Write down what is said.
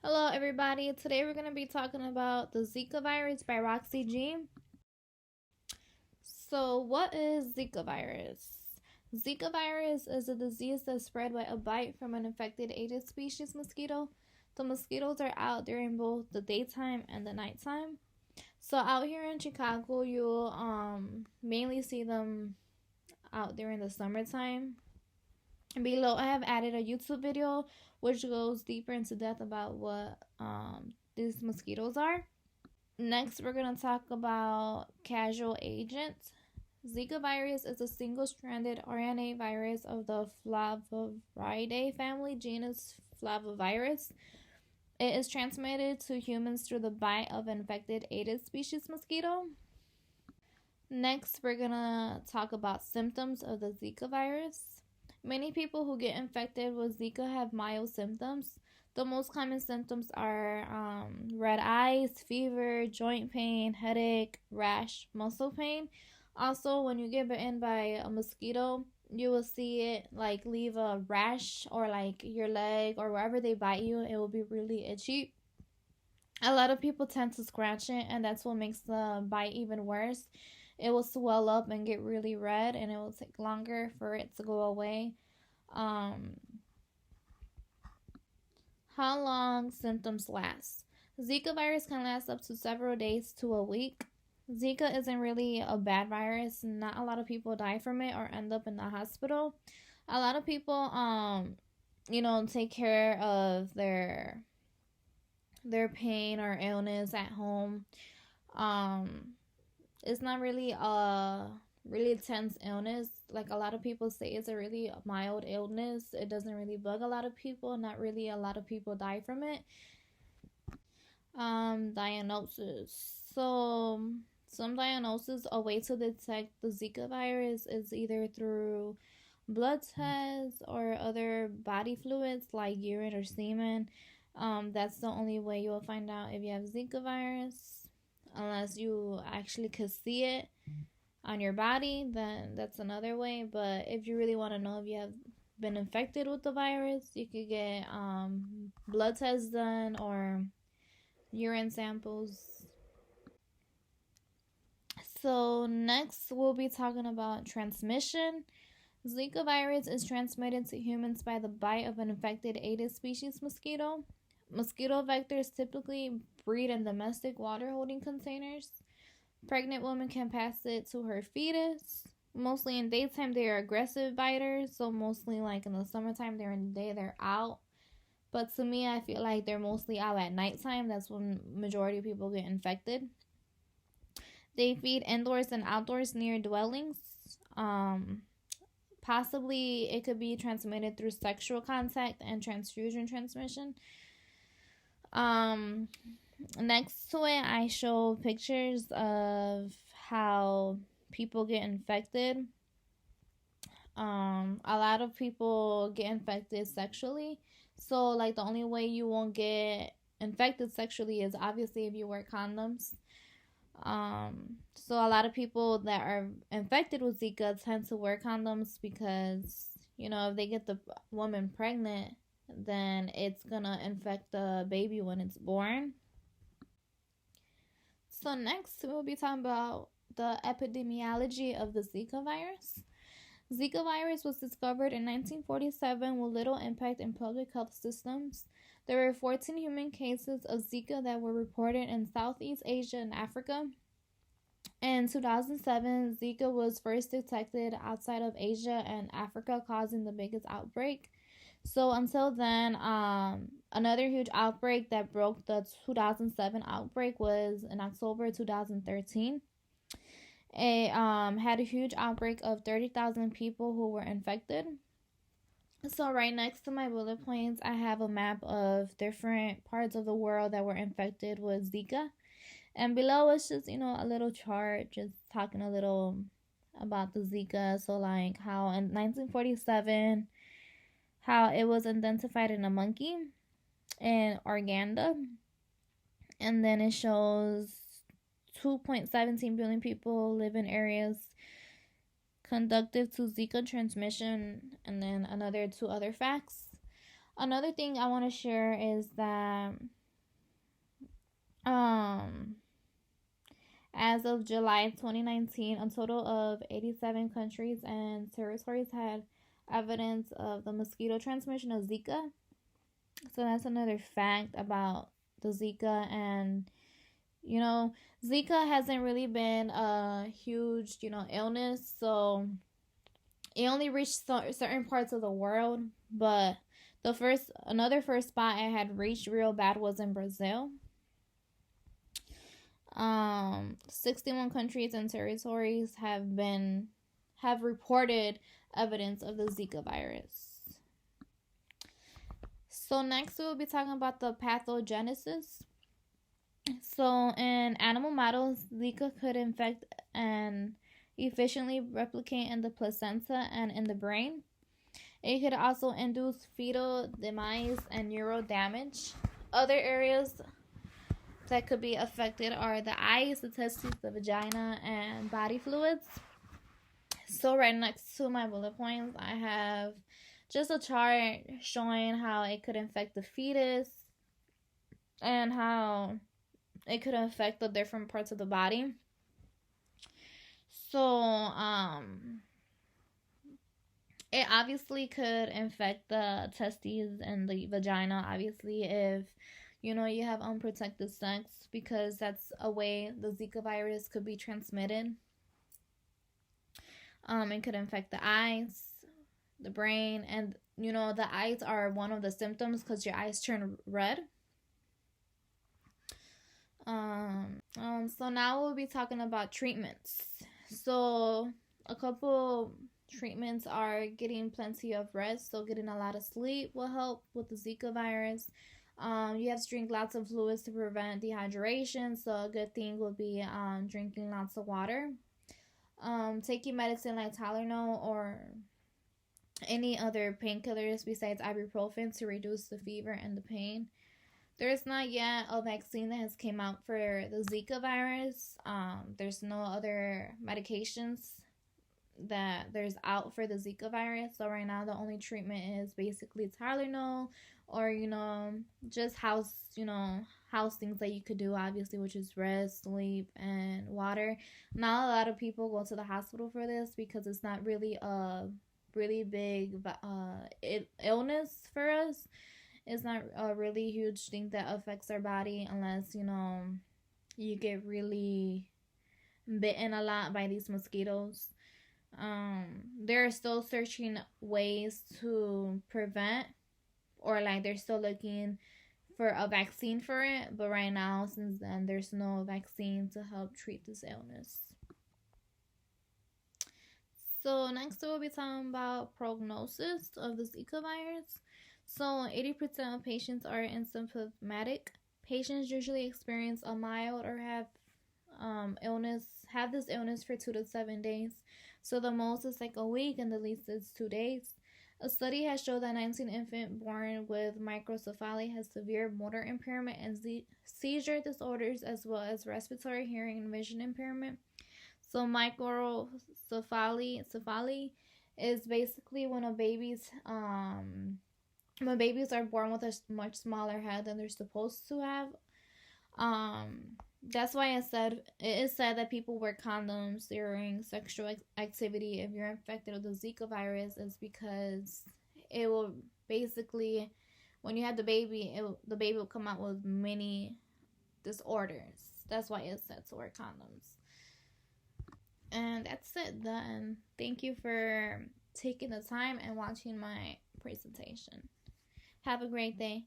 Hello, everybody. Today we're going to be talking about the Zika virus by Roxy G. So, what is Zika virus? Zika virus is a disease that's spread by a bite from an infected Aedes species mosquito. The mosquitoes are out during both the daytime and the nighttime. So, out here in Chicago, you'll mainly see them out during the summertime. And below, I have added a YouTube video which goes deeper into depth about what these mosquitoes are. Next, we're going to talk about casual agents. Zika virus is a single-stranded RNA virus of the Flaviviridae family, genus Flavivirus. It is transmitted to humans through the bite of an infected Aedes species mosquito. Next, we're going to talk about symptoms of the Zika virus. Many people who get infected with Zika have mild symptoms. The most common symptoms are red eyes, fever, joint pain, headache, rash, muscle pain. Also, when you get bitten by a mosquito, you will see it leave a rash or your leg or wherever they bite you. It will be really itchy. A lot of people tend to scratch it, and that's what makes the bite even worse. It will swell up and get really red, and it will take longer for it to go away. How long symptoms last? Zika virus can last up to several days to a week. Zika isn't really a bad virus. Not a lot of people die from it or end up in the hospital. A lot of people take care of their pain or illness at home. It's not really a really intense illness. Like a lot of people say, it's a really mild illness. It doesn't really bug a lot of people. Not really a lot of people die from it. Diagnosis. So some diagnosis, a way to detect the Zika virus is either through blood tests or other body fluids like urine or semen. That's the only way you will find out if you have Zika virus. Unless you actually could see it on your body, then that's another way. But if you really want to know if you have been infected with the virus, you could get blood tests done or urine samples. So next we'll be talking about transmission. Zika virus is transmitted to humans by the bite of an infected Aedes species mosquito. Mosquito vectors typically breed in domestic water holding containers. Pregnant women can pass it to her fetus. Mostly in daytime, they are aggressive biters. So mostly in the summertime, during the day, they're out. But to me, I feel like they're mostly out at nighttime. That's when majority of people get infected. They feed indoors and outdoors near dwellings. Possibly it could be transmitted through sexual contact and transfusion transmission. Next to it, I show pictures of how people get infected. A lot of people get infected sexually. So, the only way you won't get infected sexually is obviously if you wear condoms. So a lot of people that are infected with Zika tend to wear condoms because, if they get the woman pregnant, then it's gonna infect the baby when it's born. So next, we'll be talking about the epidemiology of the Zika virus. Zika virus was discovered in 1947 with little impact in public health systems. There were 14 human cases of Zika that were reported in Southeast Asia and Africa. In 2007, Zika was first detected outside of Asia and Africa, causing the biggest outbreak. So until then, another huge outbreak that broke the 2007 outbreak was in October 2013. It had a huge outbreak of 30,000 people who were infected. So right next to my bullet points, I have a map of different parts of the world that were infected with Zika. And below is just, a little chart just talking a little about the Zika. So how in 1947, how it was identified in a monkey in Uganda. And then it shows 2.17 billion people live in areas conducive to Zika transmission, and then two other facts. Another thing I want to share is that Um, as of July 2019, a total of 87 countries and territories had evidence of the mosquito transmission of Zika. So that's another fact about the Zika. And Zika hasn't really been a huge illness, so it only reached certain parts of the world. But another first spot it had reached real bad was in Brazil. 61 countries and territories have reported evidence of the Zika virus. So next we'll be talking about the pathogenesis. So in animal models, Zika could infect and efficiently replicate in the placenta and in the brain. It could also induce fetal demise and neural damage. Other areas that could be affected are the eyes, the testes, the vagina, and body fluids. So right next to my bullet points, I have just a chart showing how it could infect the fetus and how it could affect the different parts of the body. So, it obviously could infect the testes and the vagina, obviously, if you have unprotected sex, because that's a way the Zika virus could be transmitted. It could infect the eyes, the brain, and the eyes are one of the symptoms because your eyes turn red. So now we'll be talking about treatments. So a couple treatments are getting plenty of rest. So getting a lot of sleep will help with the Zika virus. You have to drink lots of fluids to prevent dehydration. So a good thing would be drinking lots of water. Taking medicine like Tylenol or any other painkillers besides ibuprofen to reduce the fever and the pain. There's not yet a vaccine that has came out for the Zika virus. There's no other medications that there's out for the Zika virus. So right now the only treatment is basically Tylenol or just house things that you could do, obviously, which is rest, sleep, and water. Not a lot of people go to the hospital for this because it's not really a really big illness for us. It's not a really huge thing that affects our body unless you get really bitten a lot by these mosquitoes. They're still searching ways to prevent, or they're still looking for a vaccine for it, but right now, since then, there's no vaccine to help treat this illness. So next we'll be talking about prognosis of the Zika virus. So 80% of patients are asymptomatic. Patients usually experience a mild or have this illness for 2 to 7 days. So the most is a week and the least is 2 days. A study has shown that 19 infants born with microcephaly has severe motor impairment and seizure disorders, as well as respiratory, hearing, and vision impairment. So microcephaly is basically when babies are born with a much smaller head than they're supposed to have. That's why it is said that people wear condoms during sexual activity if you're infected with the Zika virus, is because it will basically, when you have the baby will come out with many disorders. That's why it's said to wear condoms. And that's it then. Thank you for taking the time and watching my presentation. Have a great day.